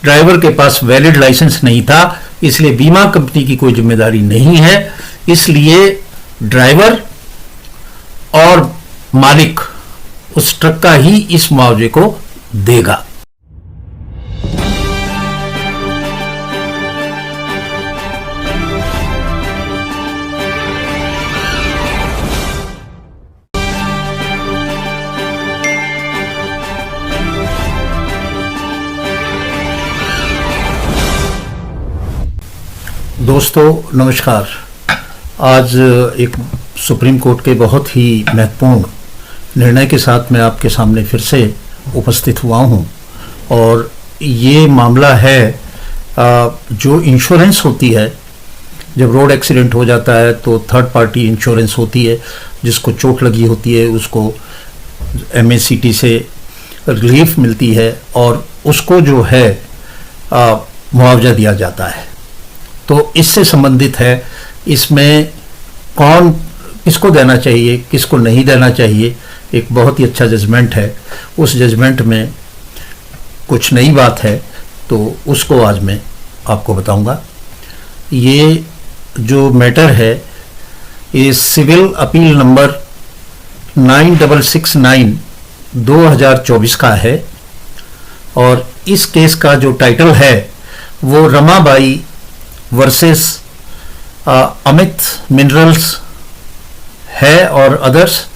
Driver के पास valid licence नहीं था, इसलिए बीमा कंपनी की कोई जिम्मेदारी नहीं है। इसलिए ड्राइवर और मालिक उस ट्रक का ही इस मुआवजे को देगा। दोस्तों नमस्कार। आज एक सुप्रीम कोर्ट के बहुत ही महत्वपूर्ण निर्णय के साथ मैं आपके सामने फिर से उपस्थित हुआ हूं और ये मामला है जो इंश्योरेंस होती है। जब रोड एक्सीडेंट हो जाता है तो थर्ड पार्टी इंश्योरेंस होती है, जिसको चोट लगी होती है उसको MACT से रिलीफ मिलती है और उसको जो है मुआवजा दिया जाता है। तो इससे संबंधित है, इसमें कौन किसको देना चाहिए किसको नहीं देना चाहिए, एक बहुत ही अच्छा जजमेंट है। उस जजमेंट में कुछ नई बात है तो उसको आज मैं आपको बताऊंगा। ये जो मैटर है ये सिविल अपील नंबर 9669 2024 का है और इस केस का जो टाइटल है वो रमाबाई वर्सेस अमित मिनरल्स है और अदर्स।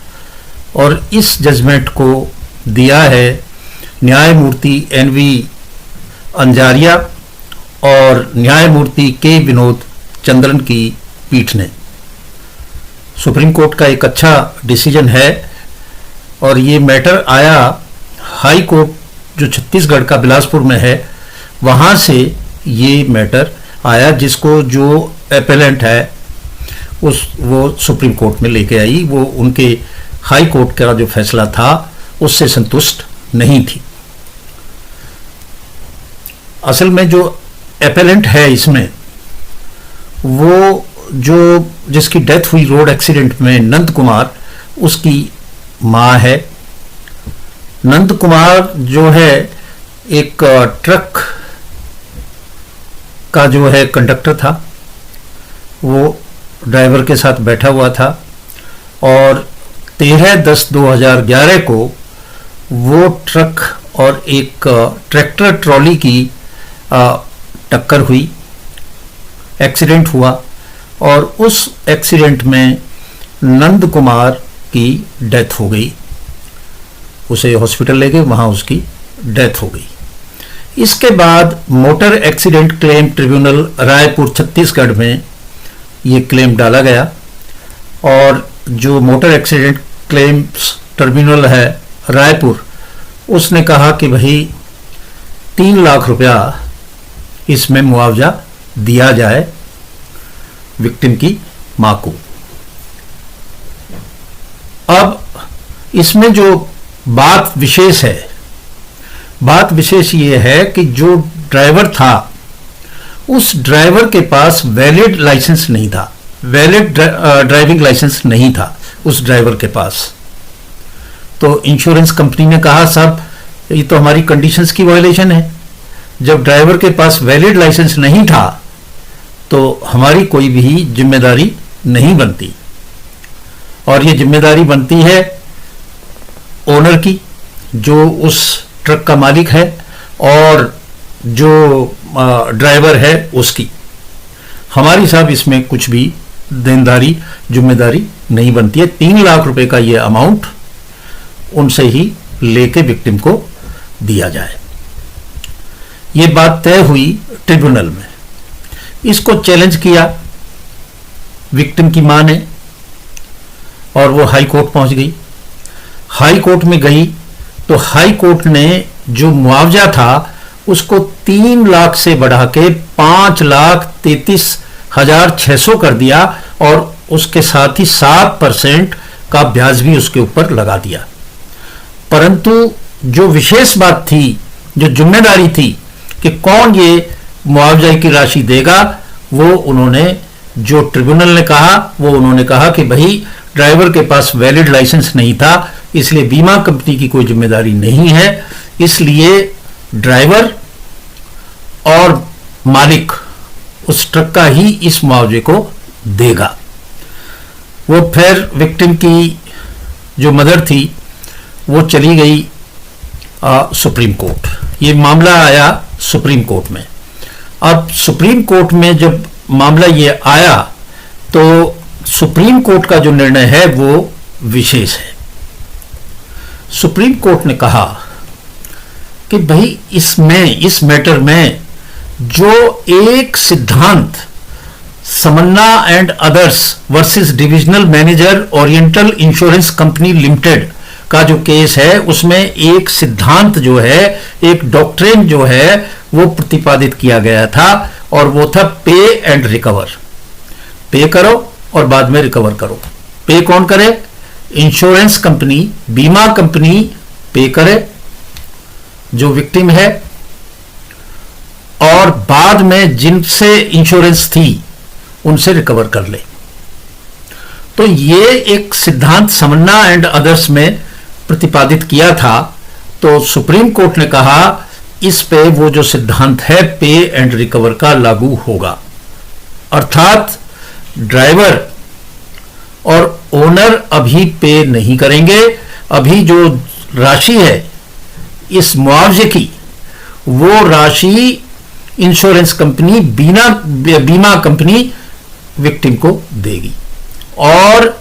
और इस जजमेंट को दिया है न्यायमूर्ति NV अंजारिया और न्यायमूर्ति K विनोद चंद्रन की पीठ ने। सुप्रीम कोर्ट का एक अच्छा डिसीजन है और ये मैटर आया हाई कोर्ट जो छत्तीसगढ़ का बिलासपुर में है, वहाँ से ये मैटर आया, जिसको जो एपेलेंट है वो सुप्रीम कोर्ट में लेके आई। वो उनके हाई कोर्ट का जो फैसला था उससे संतुष्ट नहीं थी। असल में जो एपेलेंट है इसमें वो जो जिसकी डेथ हुई रोड एक्सीडेंट में नंद कुमार, उसकी मां है। नंद कुमार जो है एक ट्रक का जो है कंडक्टर था, वो ड्राइवर के साथ बैठा हुआ था और 13/10/2011 को वो ट्रक और एक ट्रैक्टर ट्रॉली की टक्कर हुई, एक्सीडेंट हुआ और उस एक्सीडेंट में नंद कुमार की डेथ हो गई। उसे हॉस्पिटल ले गए, वहाँ उसकी डेथ हो गई। इसके बाद motor accident claim tribunal Raipur Chhattisgarh में ये क्लेम डाला गया और जो मोटर एक्सीडेंट क्लेम्स ट्रिब्यूनल है रायपुर, उसने कहा कि भाई 3 लाख रुपया इसमें मुआवजा दिया जाए विक्टिम की मां को। अब इसमें जो बात विशेष ये है कि जो ड्राइवर था उस ड्राइवर के पास वैलिड लाइसेंस नहीं था, वैलिड ड्राइविंग लाइसेंस नहीं था उस ड्राइवर के पास। तो इंश्योरेंस कंपनी ने कहा साहब ये तो हमारी कंडीशंस की वायलेशन है। जब ड्राइवर के पास वैलिड लाइसेंस नहीं था तो हमारी कोई भी जिम्मेदारी नहीं बनती और ये जिम्मेदारी बनती है ओनर की, जो उस ट्रक का मालिक है, और जो ड्राइवर है उसकी। हमारी साहब इसमें कुछ भी देनदारी जिम्मेदारी नहीं बनती है। 3 लाख रुपए का ये अमाउंट उनसे ही लेके विक्टिम को दिया जाए। ये बात तय हुई ट्रिब्यूनल में। इसको चैलेंज किया विक्टिम की मां ने और वो हाई कोर्ट पहुंच गई। हाई कोर्ट में गई तो हाई कोर्ट ने जो मुआवजा था उसको 3 लाख से बढ़ा के 5,33,600 कर दिया और उसके साथ ही 7% का ब्याज भी उसके ऊपर लगा दिया। परंतु जो विशेष बात थी, जो जिम्मेदारी थी कि कौन ये मुआवजा की राशि देगा, वो उन्होंने, जो ट्रिब्यूनल ने कहा, वो उन्होंने कहा कि भाई ड्राइवर के पास वैलिड लाइसेंस नहीं था, इसलिए बीमा कंपनी की कोई जिम्मेदारी नहीं है, इसलिए ड्राइवर मालिक उस ट्रक का ही इस मुआवजे को देगा। वो फिर विक्टिम की जो मदर थी वो चली गई सुप्रीम कोर्ट। ये मामला आया सुप्रीम कोर्ट में। अब सुप्रीम कोर्ट में जब मामला ये आया तो सुप्रीम कोर्ट का जो निर्णय है वो विशेष है। सुप्रीम कोर्ट ने कहा कि भाई इस मैटर में जो एक Siddhant Samanna and others versus divisional manager oriental insurance company limited का जो केस है उसमें एक सिद्धांत जो है, एक डॉक्ट्रिन जो है वो प्रतिपादित किया गया था और वो था पे एंड रिकवर। पे करो और बाद में रिकवर करो। पे कौन करे? इंश्योरेंस कंपनी, बीमा कंपनी पे करे जो विक्टिम है, और बाद में जिनसे इंश्योरेंस थी उनसे रिकवर कर ले। तो ये एक सिद्धांत समन्ना एंड अदर्स में प्रतिपादित किया था। तो सुप्रीम कोर्ट ने कहा इस पे वो जो सिद्धांत है पे एंड रिकवर का लागू होगा, अर्थात ड्राइवर और ओनर अभी पे नहीं करेंगे। अभी जो राशि है इस मुआवजे की वो राशि इंश्योरेंस कंपनी बीमा कंपनी विक्टिम को देगी, और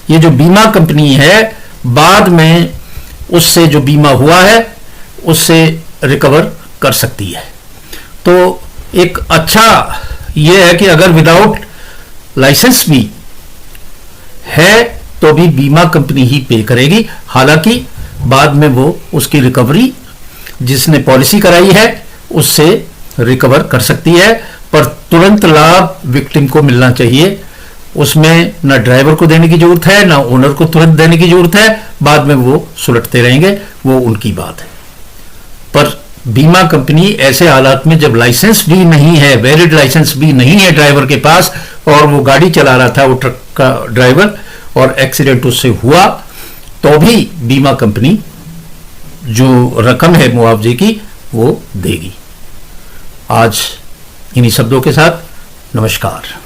ये जो बीमा कंपनी है बाद में उससे जो बीमा हुआ है उससे रिकवर कर सकती है। तो एक अच्छा ये है कि अगर विदाउट लाइसेंस भी है तो भी बीमा कंपनी ही पे करेगी। हालांकि बाद में वो उसकी रिकवरी जिसने पॉलिसी कराई है उससे रिकवर कर सकती है, पर तुरंत लाभ विक्टिम को मिलना चाहिए। उसमें ना ड्राइवर को देने की जरूरत है ना ओनर को तुरंत देने की जरूरत है। बाद में वो सुलटते रहेंगे, वो उनकी बात है। पर बीमा कंपनी ऐसे हालात में जब लाइसेंस भी नहीं है, वैलिड लाइसेंस भी नहीं है ड्राइवर के पास, और वो गाड़ी चला रहा था वो ट्रक का ड्राइवर और एक्सीडेंट उससे हुआ, तो भी बीमा कंपनी जो रकम है मुआवजे की वो देगी। आज इन्हीं शब्दों के साथ नमस्कार।